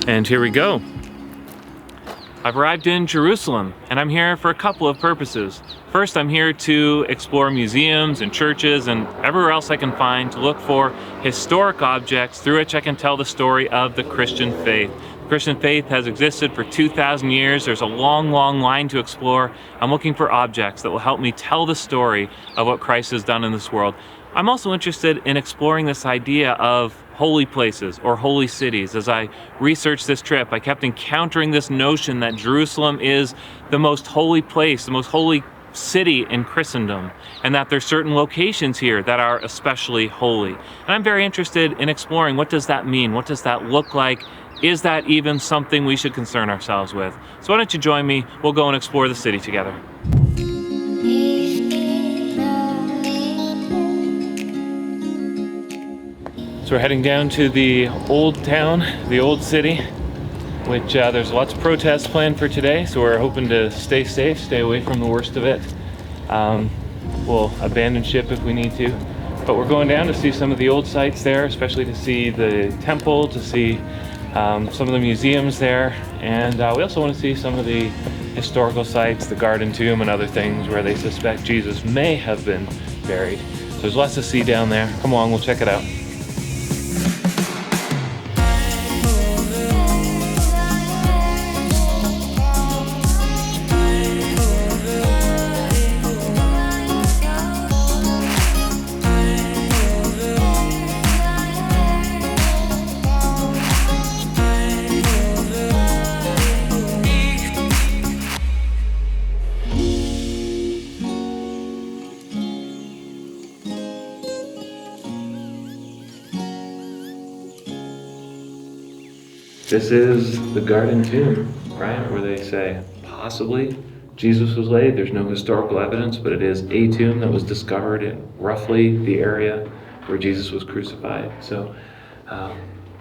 And here we go. I've arrived in Jerusalem, and I'm here for a couple of purposes. First, I'm here to explore museums and churches and everywhere else I can find to look for historic objects through which I can tell the story of the Christian faith. The Christian faith has existed for 2,000 years. There's a long, long line to explore. I'm looking for objects that will help me tell the story of what Christ has done in this world. I'm also interested in exploring this idea of holy places or holy cities. As I researched this trip, I kept encountering this notion that Jerusalem is the most holy place, the most holy city in Christendom, and that there's certain locations here that are especially holy. And I'm very interested in exploring, what does that mean? What does that look like? Is that even something we should concern ourselves with? So why don't you join me? We'll go and explore the city together. So we're heading down to the old town, the old city, which there's lots of protests planned for today, so we're hoping to stay safe, stay away from the worst of it. We'll abandon ship if we need to, but we're going down to see some of the old sites there, especially to see the temple, to see some of the museums there, and we also want to see some of the historical sites, the Garden Tomb and other things where they suspect Jesus may have been buried. So there's lots to see down there. Come along, we'll check it out. This is the Garden Tomb, right? Where they say possibly Jesus was laid. There's no historical evidence, but it is a tomb that was discovered in roughly the area where Jesus was crucified. So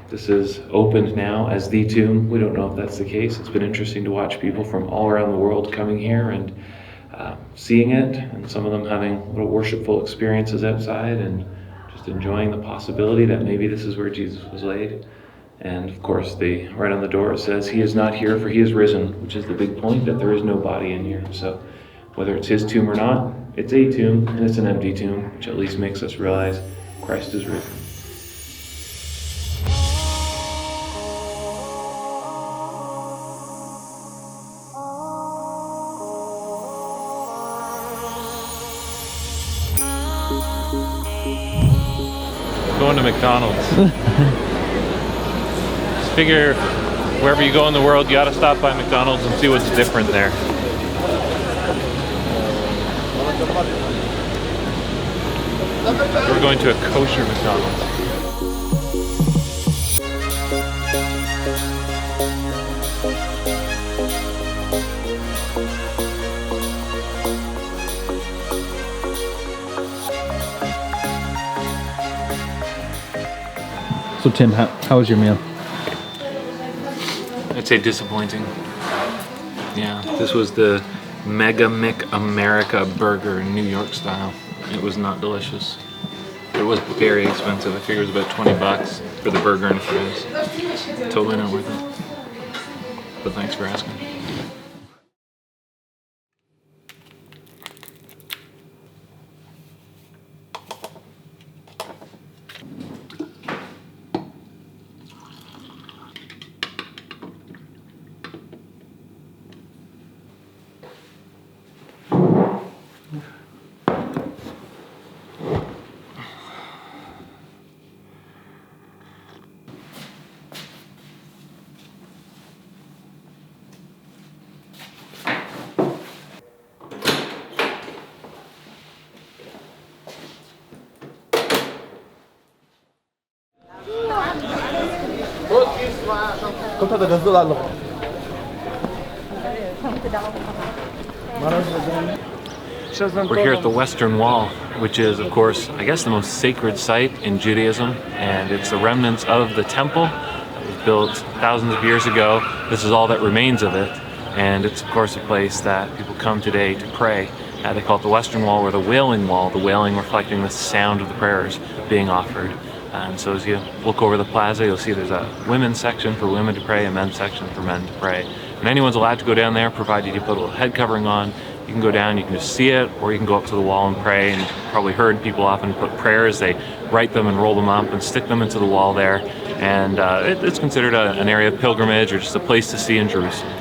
this is opened now as the tomb. We don't know if that's the case. It's been interesting to watch people from all around the world coming here and seeing it, and some of them having little worshipful experiences outside and just enjoying the possibility that maybe this is where Jesus was laid. And of course, right on the door it says, "He is not here, for he is risen," which is the big point, that there is no body in here. So whether it's his tomb or not, it's a tomb, and it's an empty tomb, which at least makes us realize Christ is risen. Going to McDonald's. Figure wherever you go in the world, you ought to stop by McDonald's and see what's different there. We're going to a kosher McDonald's. So Tim, how was your meal? I'd say disappointing. Yeah, this was the Mega Mick America burger, New York style. It was not delicious. It was very expensive. I figured it was about $20 for the burger and fries. Totally not worth it. But thanks for asking. We're here at the Western Wall, which is, of course, I guess the most sacred site in Judaism, and it's the remnants of the temple that was built thousands of years ago. This is all that remains of it, and it's, of course, a place that people come today to pray. They call it the Western Wall or the Wailing Wall, the wailing reflecting the sound of the prayers being offered. And so as you look over the plaza, you'll see there's a women's section for women to pray, a men's section for men to pray. And anyone's allowed to go down there, provided you put a little head covering on. You can go down, you can just see it, or you can go up to the wall and pray. And you've probably heard people often put prayers, they write them and roll them up and stick them into the wall there. And it's considered an area of pilgrimage or just a place to see in Jerusalem.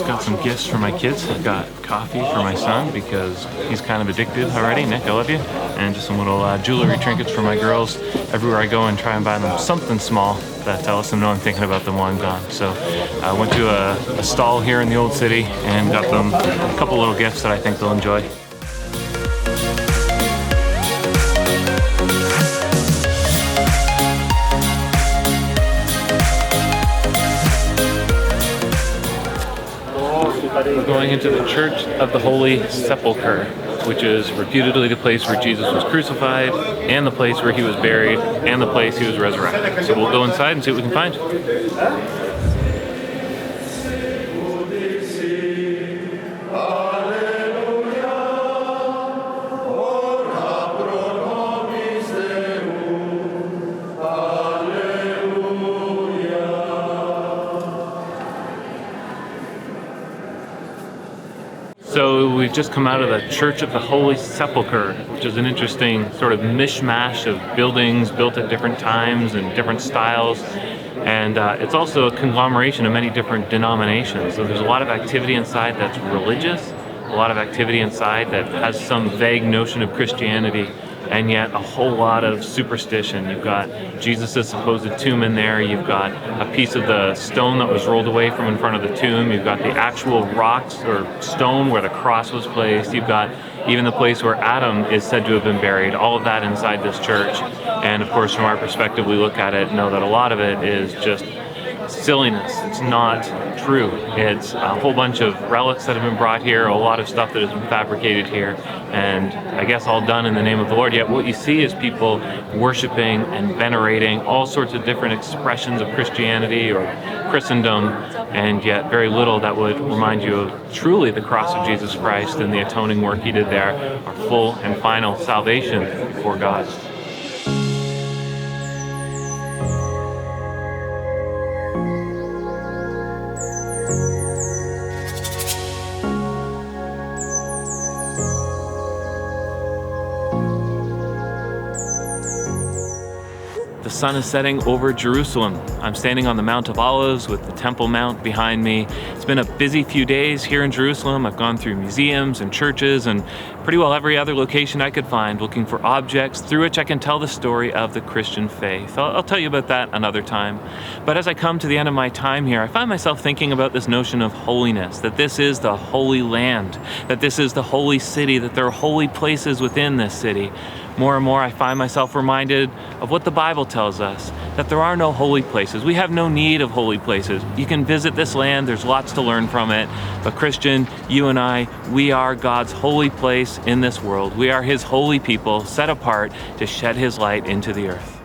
Got some gifts for my kids. I got coffee for my son because he's kind of addicted already. Nick, I love you. And just some little jewelry trinkets for my girls. Everywhere I go and try and buy them something small that lets them know I'm thinking about them while I'm gone. So I went to a stall here in the old city and got them a couple little gifts that I think they'll enjoy. We're going into the Church of the Holy Sepulchre, which is reputedly the place where Jesus was crucified, and the place where he was buried, and the place he was resurrected. So we'll go inside and see what we can find. So we've just come out of the Church of the Holy Sepulchre, which is an interesting sort of mishmash of buildings built at different times and different styles. And it's also a conglomeration of many different denominations. So there's a lot of activity inside that's religious, a lot of activity inside that has some vague notion of Christianity, and yet a whole lot of superstition. You've got Jesus' supposed tomb in there, you've got a piece of the stone that was rolled away from in front of the tomb, you've got the actual rocks or stone where the cross was placed, you've got even the place where Adam is said to have been buried, all of that inside this church. And of course, from our perspective, we look at it and know that a lot of it is just silliness. It's not true. It's a whole bunch of relics that have been brought here, a lot of stuff that has been fabricated here, and I guess all done in the name of the Lord. Yet what you see is people worshiping and venerating all sorts of different expressions of Christianity or Christendom, and yet very little that would remind you of truly the cross of Jesus Christ and the atoning work he did there, our full and final salvation before God. The sun is setting over Jerusalem. I'm standing on the Mount of Olives with the Temple Mount behind me. It's been a busy few days here in Jerusalem. I've gone through museums and churches and pretty well every other location I could find, looking for objects through which I can tell the story of the Christian faith. I'll tell you about that another time. But as I come to the end of my time here, I find myself thinking about this notion of holiness, that this is the holy land, that this is the holy city, that there are holy places within this city. More and more I find myself reminded of what the Bible tells us, that there are no holy places. We have no need of holy places. You can visit this land, there's lots to learn from it, but Christian, you and I, we are God's holy place in this world. We are his holy people, set apart to shed his light into the earth.